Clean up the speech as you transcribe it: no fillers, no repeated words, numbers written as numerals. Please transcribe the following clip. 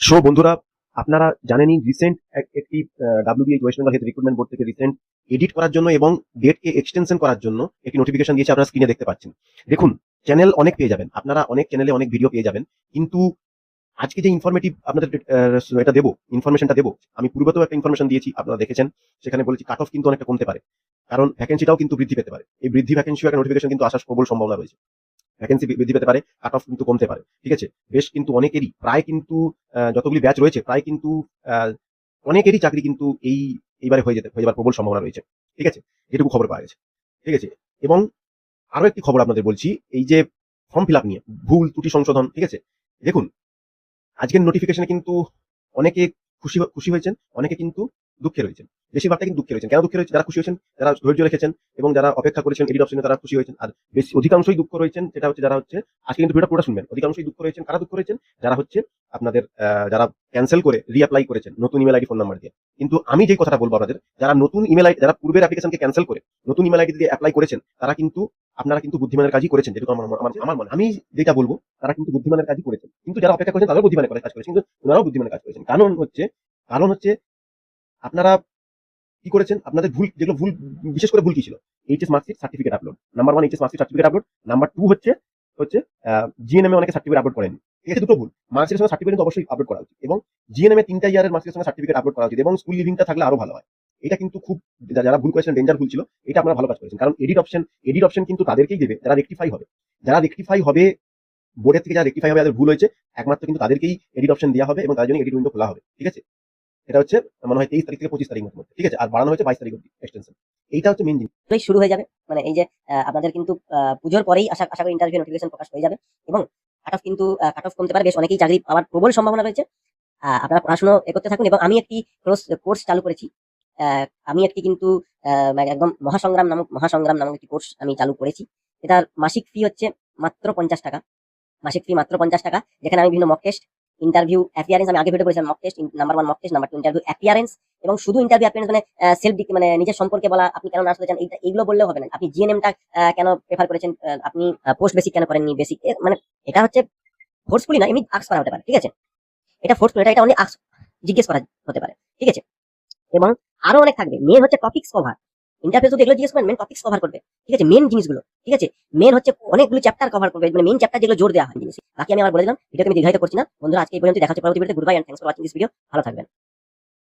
So বন্ধুরা, আপনারা জানেনই রিসেন্ট একটি WBH West Bengal health recruitment board থেকে রিসেন্ট এডিট করার জন্য এবং ডেটকে এক্সটেনশন করার জন্য একটি নোটিফিকেশন দিয়েছে। আপনারা স্ক্রিনে দেখতে পাচ্ছেন। দেখুন, চ্যানেল অনেক পেয়ে যাবেন, আপনারা অনেক চ্যানেলে অনেক ভিডিও পেয়ে যাবেন, কিন্তু আজকে যে ইনফরমেটিভ আপনাদের এটা দেবো, ইনফরমেশনটা দেবো, আমি পূর্বতেও একটা ইনফরমেশন দিয়েছি, আপনারা দেখেছেন। সেখানে বলেছি কাট অফ কিন্তু অনেকটা কমতে পারে, কারণ ভ্যাকেন্সিটাও কিন্তু বৃদ্ধি পেতে পারে। এই বৃদ্ধি ভ্যাকেন্সি একটা নোটিফিকেশন কিন্তু আসার প্রবল সম্ভাবনা রয়েছে। ভ্যাকেন্সি বৃদ্ধি পেতে পারে, কাট অফ কিন্তু কমতে পারে। ঠিক আছে, বেশ কিন্তু অনেকেরই প্রায় কিন্তু যতগুলি ব্যাচ রয়েছে প্রায় কিন্তু অনেকেরই চাকরি কিন্তু এইবারে হয়ে যাবার প্রবল সম্ভাবনা রয়েছে। ঠিক আছে, যেটুকু খবর পাওয়া গেছে। ঠিক আছে, এবং আরো একটি খবর আপনাদের বলছি, এই যে ফর্ম ফিল আপ নিয়ে ভুল ত্রুটি সংশোধন। ঠিক আছে, দেখুন, আজকের নোটিফিকেশনে কিন্তু অনেকে খুশি হয়েছেন, অনেকে কিন্তু দুঃখে রয়েছেন। বেশিরভাগটা কিন্তু দুঃখে রয়েছেন। কেন দুঃখে রয়েছে? যারা খুশি হয়েছেন, যারা ধৈর্য রেখেছেন এবং যারা অপেক্ষা করেছেন এডিট অপশনে, তারা খুশি হয়েছেন। আর বেশি অধিকাংশই দুঃখ রয়েছেন, সেটা হচ্ছে যারা হচ্ছে, আজকে কিন্তু ভিডিওটা পুরো শুনবেন, অধিকাংশই দুঃখ রয়েছেন। কারা দুঃখ রয়েছেন? যারা হচ্ছে আপনাদের যারা ক্যান্সেল করে রিঅ্যাপ্লাই করেছেন নতুন ইমেল আইডি ফোন নাম্বার দিয়ে। কিন্তু আমি যে কথাটা বলবো আপনাদের, যারা নতুন ইমেল আইডি, যারা পূর্বের অ্যাপ্লিকেশনকে ক্যান্সেল করে নতুন ইমেল আইডি দিয়ে অ্যাপ্লাই করেছেন, তারা কিন্তু, আপনারা কিন্তু বুদ্ধিমানের কাজই করেছেন, যেটুকু আমার মনে, আমি যেটা বলবো, তারা কিন্তু বুদ্ধিমানের কাজই করেছেন। কিন্তু যারা অপেক্ষা করেছেন তারাও বুদ্ধিমানের কাজ করেছেন, কিন্তু ওনারাও বুদ্ধিমানের কাজ করেছেন। কারণ হচ্ছে আপনারা কি করেছেন? আপনাদের ভুল, যেগুলো ভুল, বিশেষ করে ভুল কি ছিল? HS marksheet certificate upload. Number 1 HS marksheet certificate upload. Number 2 হচ্ছে হচ্ছে জিএনএম এ অনেকে সার্টিফিকেট আপলোড করেন। ঠিক আছে, দুটো ভুল। মার্কশিটের সঙ্গে সার্টিফিকেট অবশ্যই আপলোড করা উচিত, এবং জিএনএম এ 3টা ইয়ারের মার্কশিটের সঙ্গে সার্টিফিকেট আপলোড করা উচিত, এবং স্কুল লিভিংটা থাকলে আরো ভালো হয়। এটা কিন্তু খুব, যারা ভুল করেছেন, ডেঞ্জার ভুল ছিল। এটা আপনারা ভালো কাজ করেছেন, কারণ এডিট অপশন কিন্তু তাদেরকেই দেবে যারা রেকটিফাই হবে। যারা রেকটিফাই হবে, বোর্ডের থেকে যারা রেকটিফাই হবে, যাদের ভুল হয়েছে, একমাত্র কিন্তু তাদেরকেই এডিট অপশন দেওয়া হবে, এবং তার জন্য এডিট উইন্ডো খোলা হবে। ঠিক আছে, এটা হচ্ছে মনে হয় 23 তারিখ থেকে 25 তারিখ মধ্যে। ঠিক আছে, আর বাড়ানো হয়েছে 22 তারিখ অব্দি এক্সটেনশন। এইটা হচ্ছে মেইন জিনিস। শুরু হয়ে যাবে, মানে এই যে আপনাদের কিন্তু পুজোর পরেই আশা করি ইন্টারভিউ নোটিফিকেশন প্রকাশ হয়ে যাবে, এবং কাট অফ কমতে পারে, বেশ অনেকেই চাকরি পাওয়ার প্রবল সম্ভাবনা রয়েছে। আপনারা পড়াশোনা করতে থাকুন, এবং আমি একটি কোর্স চালু করেছি। আমি একটি কিন্তু একদম মহাসংগ্রাম নামক একটি কোর্স আমি চালু করেছি। এটার মাসিক ফি হচ্ছে মাত্র 50 টাকা। মাসিক ফি মাত্র 50 টাকা, যেখানে আমি বিভিন্ন মক টেস্ট, ইন্টারভিউ অ্যাপিয়ারেন্স, আমি আগে ভিডিও করেছিলাম mock test, number 1 mock test, number 2 interview appearance, এবং শুধু ইন্টারভিউ অ্যাপিয়ারেন্স মানে সেলফ মানে নিজের সম্পর্কে বলা, আপনি কেন নার্স হতে চান, এইগুলো বললেও হবে না। আপনি জিএনএমটা কেন প্রেফার করেছেন, আপনি পোস্ট বেসিক কেন করেননি, বেসিক, মানে এটা হচ্ছে ফোর্সফুলি না, এমনি আস্ক করা হতে পারে। ঠিক আছে, এটা ফোর্সফুল, এটা অনলি আস্ক, জিজ্ঞেস করা হতে পারে। ঠিক আছে, এবং আরো অনেক থাকবে। মেন হচ্ছে টপিকস কভার। ইন্টারফেস যদি এগুলো জিজ্ঞেস করেন, মেন টপিকস কভার করবে। ঠিক আছে, মেন জিনিসগুলো। ঠিক আছে, মেন হচ্ছে অনেকগুলো চ্যাপ্টার কভার করবে, মানে মেন চ্যাপ্টার যেগুলো জোর দেওয়া হয় জিনিস। বাকি আমি আবার বলে দিলাম, ভিডিওকে আমি দীর্ঘায়িত করছি না বন্ধুরা। আজকে এই পর্যন্ত, দেখা হচ্ছে পরবর্তী ভিডিওতে। Good bye and thanks for watching this video. ভালো থাকবেন।